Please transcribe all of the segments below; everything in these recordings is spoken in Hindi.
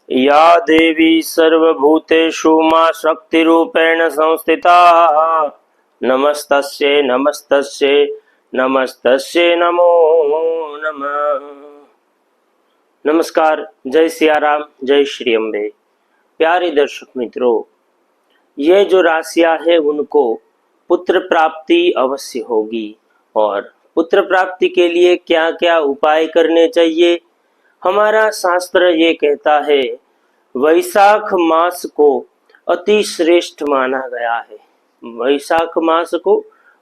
या देवी सर्वभूतेषु मा शक्तिरूपेण संस्थिता। नमस्तस्यै नमस्तस्यै नमस्तस्यै नमो नमः। नमस्कार, जय सियाराम, जय श्री अम्बे। प्यारे दर्शक मित्रों, ये जो राशियां है उनको पुत्र प्राप्ति अवश्य होगी। और पुत्र प्राप्ति के लिए क्या क्या उपाय करने चाहिए, हमारा शास्त्र ये कहता है वैशाख मास को अति श्रेष्ठ माना गया है। वैशाख मास को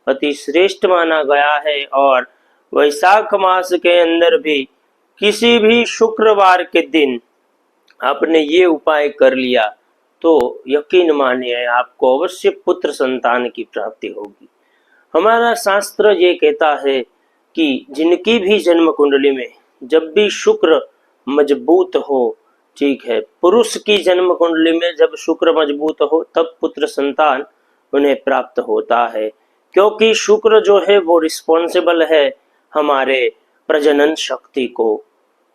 अति श्रेष्ठ माना गया है और वैशाख मास के अंदर भी किसी भी शुक्रवार के दिन आपने ये उपाय कर लिया तो यकीन मानिए आपको अवश्य पुत्र संतान की प्राप्ति होगी। हमारा शास्त्र ये कहता है कि जिनकी भी जन्म कुंडली में जब भी शुक्र मजबूत हो, ठीक है, पुरुष की जन्म कुंडली में जब शुक्र मजबूत हो तब पुत्र संतान उन्हें प्राप्त होता है, क्योंकि शुक्र जो है वो रिस्पॉन्सिबल है हमारे प्रजनन शक्ति को।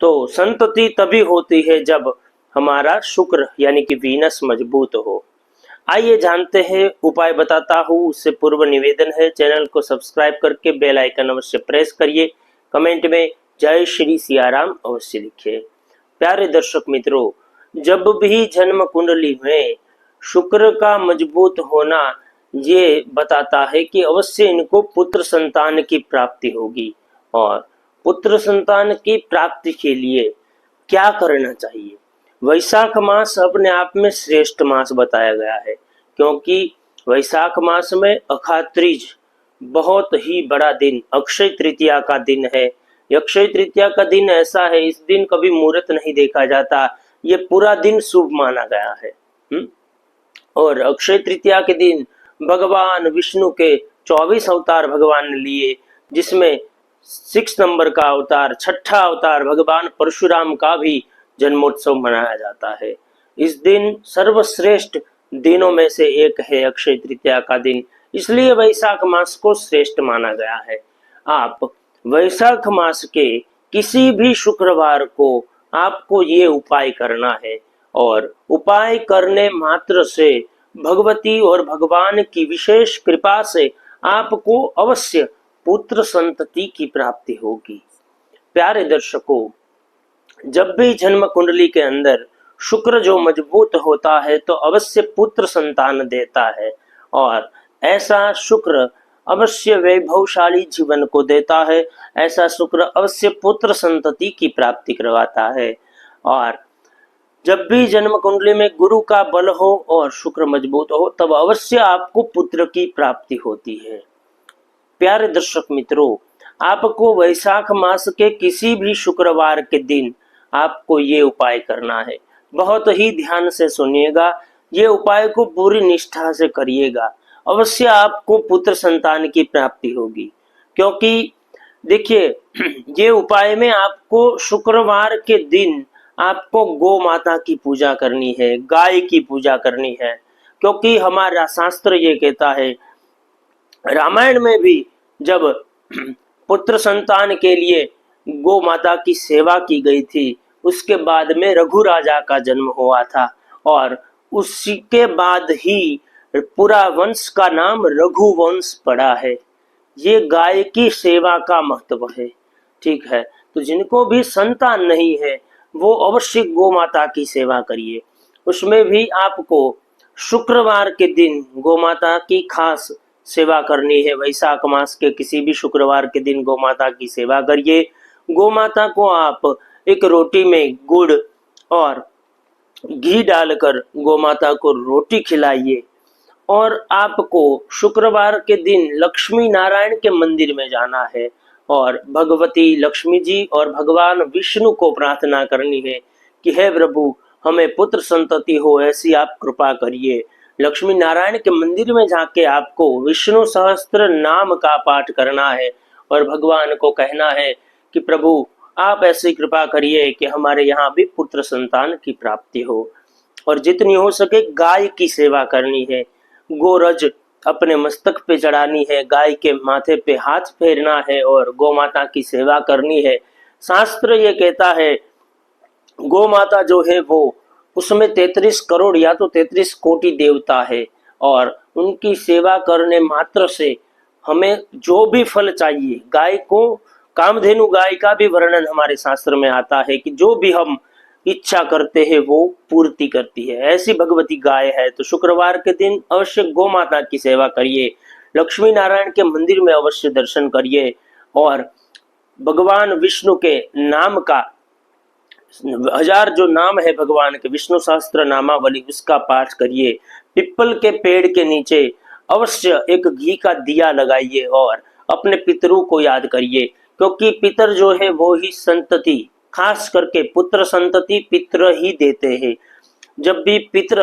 तो संतति तभी होती है जब हमारा शुक्र यानी कि वीनस मजबूत हो। आइए जानते हैं, उपाय बताता हूँ उससे पूर्व निवेदन है चैनल को सब्सक्राइब करके बेल आइकन अवश्य प्रेस करिए। कमेंट में जय श्री सियाराम अवश्य लिखिए। प्यारे दर्शक मित्रों, जब भी जन्म कुंडली में शुक्र का मजबूत होना ये बताता है कि अवश्य इनको पुत्र संतान की प्राप्ति होगी। और पुत्र संतान की प्राप्ति के लिए क्या करना चाहिए? वैशाख मास अपने आप में श्रेष्ठ मास बताया गया है, क्योंकि वैशाख मास में अखात्रीज बहुत ही बड़ा दिन अक्षय तृतीया का दिन है। अक्षय तृतीया का दिन ऐसा है, इस दिन कभी मुहूर्त नहीं देखा जाता, ये पूरा दिन शुभ माना गया है। और अक्षय तृतीया के दिन भगवान विष्णु के 24 अवतार भगवान ने लिए, जिसमें 6 नंबर का अवतार, छठा अवतार भगवान परशुराम का भी जन्मोत्सव मनाया जाता है। इस दिन सर्वश्रेष्ठ दिनों में से एक है अक्षय तृतीया का दिन, इसलिए वैशाख मास को श्रेष्ठ माना गया है। आप वैशाख मास के किसी भी शुक्रवार को आपको ये उपाय करना है और उपाय करने मात्र से भगवती और भगवान की विशेष कृपा से आपको अवश्य पुत्र संतति की प्राप्ति होगी। प्यारे दर्शकों, जब भी जन्म कुंडली के अंदर शुक्र जो मजबूत होता है तो अवश्य पुत्र संतान देता है, और ऐसा शुक्र अवश्य वैभवशाली जीवन को देता है। ऐसा शुक्र अवश्य पुत्र संतति की प्राप्ति करवाता है। और जब भी जन्म कुंडली में गुरु का बल हो और शुक्र मजबूत हो तब अवश्य आपको पुत्र की प्राप्ति होती है। प्यारे दर्शक मित्रों, आपको वैशाख मास के किसी भी शुक्रवार के दिन आपको ये उपाय करना है। बहुत ही ध्यान से सुनिएगा, ये उपाय को पूरी निष्ठा से करिएगा, अवश्य आपको पुत्र संतान की प्राप्ति होगी। क्योंकि देखिए, ये उपाय में आपको शुक्रवार के दिन आपको गौ माता की पूजा करनी है, गाय की पूजा करनी है, क्योंकि हमारा शास्त्र ये कहता है, रामायण में भी जब पुत्र संतान के लिए गौ माता की सेवा की गई थी, उसके बाद में रघु राजा का जन्म हुआ था और उसके बाद ही पूरा वंश का नाम रघु वंश पड़ा है। ये गाय की सेवा का महत्व है, ठीक है। तो जिनको भी संतान नहीं है वो अवश्य गौ माता की सेवा करिए। उसमें भी आपको शुक्रवार के दिन गौ माता की खास सेवा करनी है। वैशाख मास के किसी भी शुक्रवार के दिन गौ माता की सेवा करिए। गौ माता को आप एक रोटी में गुड़ और घी डालकर गौ माता को रोटी खिलाइए। और आपको शुक्रवार के दिन लक्ष्मी नारायण के मंदिर में जाना है और भगवती लक्ष्मी जी और भगवान विष्णु को प्रार्थना करनी है कि हे प्रभु, हमें पुत्र संतति हो ऐसी आप कृपा करिए। लक्ष्मी नारायण के मंदिर में जाके आपको विष्णु सहस्त्र नाम का पाठ करना है और भगवान को कहना है कि प्रभु आप ऐसी कृपा करिए कि हमारे यहाँ भी पुत्र संतान की प्राप्ति हो। और जितनी हो सके गाय की सेवा करनी है, गोरज अपने मस्तक पे चढ़ानी है, गाय के माथे पे हाथ फेरना है और गौ माता की सेवा करनी है। शास्त्र ये कहता है गौ माता जो है वो उसमें 33 करोड़ या तो 33 कोटि देवता है, और उनकी सेवा करने मात्र से हमें जो भी फल चाहिए, गाय को, कामधेनु गाय का भी वर्णन हमारे शास्त्र में आता है कि जो भी हम इच्छा करते हैं वो पूर्ति करती है। ऐसी भगवती गाय है। तो शुक्रवार के दिन अवश्य गौ माता की सेवा करिए, लक्ष्मी नारायण के मंदिर में अवश्य दर्शन करिए, और भगवान विष्णु के नाम का 1000 जो नाम है भगवान के, विष्णु सहस्त्र नामावली, उसका पाठ करिए। पिपल के पेड़ के नीचे अवश्य एक घी का दिया लगाइए और अपने पितरों को याद करिए, क्योंकि पितर जो है वो ही संतति, खास करके पुत्र संतति पितर ही देते हैं। जब भी पितर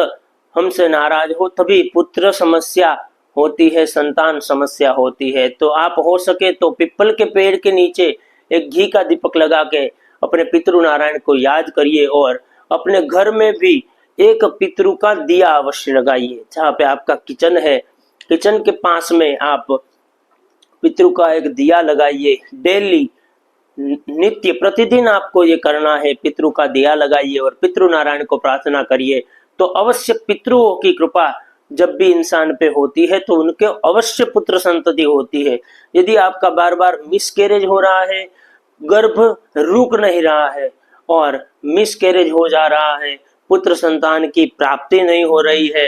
हमसे नाराज हो तभी पुत्र समस्या होती है, संतान समस्या होती है। तो आप हो सके तो पिपल के पेड़ के नीचे एक घी का दीपक लगा के अपने पितृ नारायण को याद करिए, और अपने घर में भी एक पितृ का दिया अवश्य लगाइए। जहाँ पे आपका किचन है, किचन के पास में आप पितृ का एक दिया लगाइए। डेली, नित्य, प्रतिदिन आपको ये करना है, पितृ का दिया लगाइए और पितृ नारायण को प्रार्थना करिए। तो अवश्य पितृओं की कृपा जब भी इंसान पे होती है तो उनके अवश्य पुत्र संतति होती है। यदि आपका बार बार मिसकैरेज हो रहा है, गर्भ रुक नहीं रहा है और मिसकैरेज हो जा रहा है, पुत्र संतान की प्राप्ति नहीं हो रही है,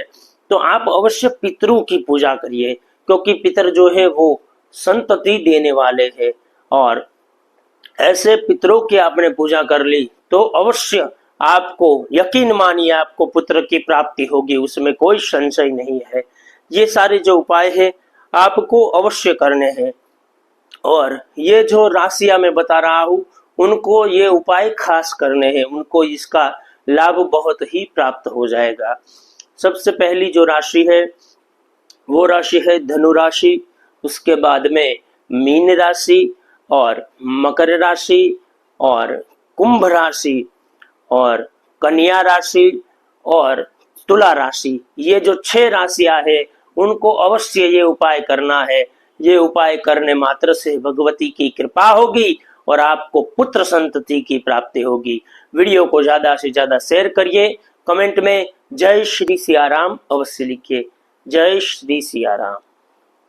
तो आप अवश्य पितरों की पूजा करिए, क्योंकि पितर जो है वो संतति देने वाले हैं। और ऐसे पितरों की आपने पूजा कर ली तो अवश्य आपको, यकीन मानिए, आपको पुत्र की प्राप्ति होगी, उसमें कोई संशय नहीं है। ये सारे जो उपाय है आपको अवश्य करने हैं, और ये जो राशियां मैं बता रहा हूं उनको ये उपाय खास करने हैं, उनको इसका लाभ बहुत ही प्राप्त हो जाएगा। सबसे पहली जो राशि है वो राशि है धनु राशि, उसके बाद में मीन राशि और मकर राशि और कुंभ राशि और कन्या राशि और तुला राशि। ये जो 6 राशियां हैं उनको अवश्य ये उपाय करना है। ये उपाय करने मात्र से भगवती की कृपा होगी और आपको पुत्र संतति की प्राप्ति होगी। वीडियो को ज्यादा से ज्यादा शेयर करिए, कमेंट में जय श्री सियाराम अवश्य लिखिए। जय श्री सियाराम।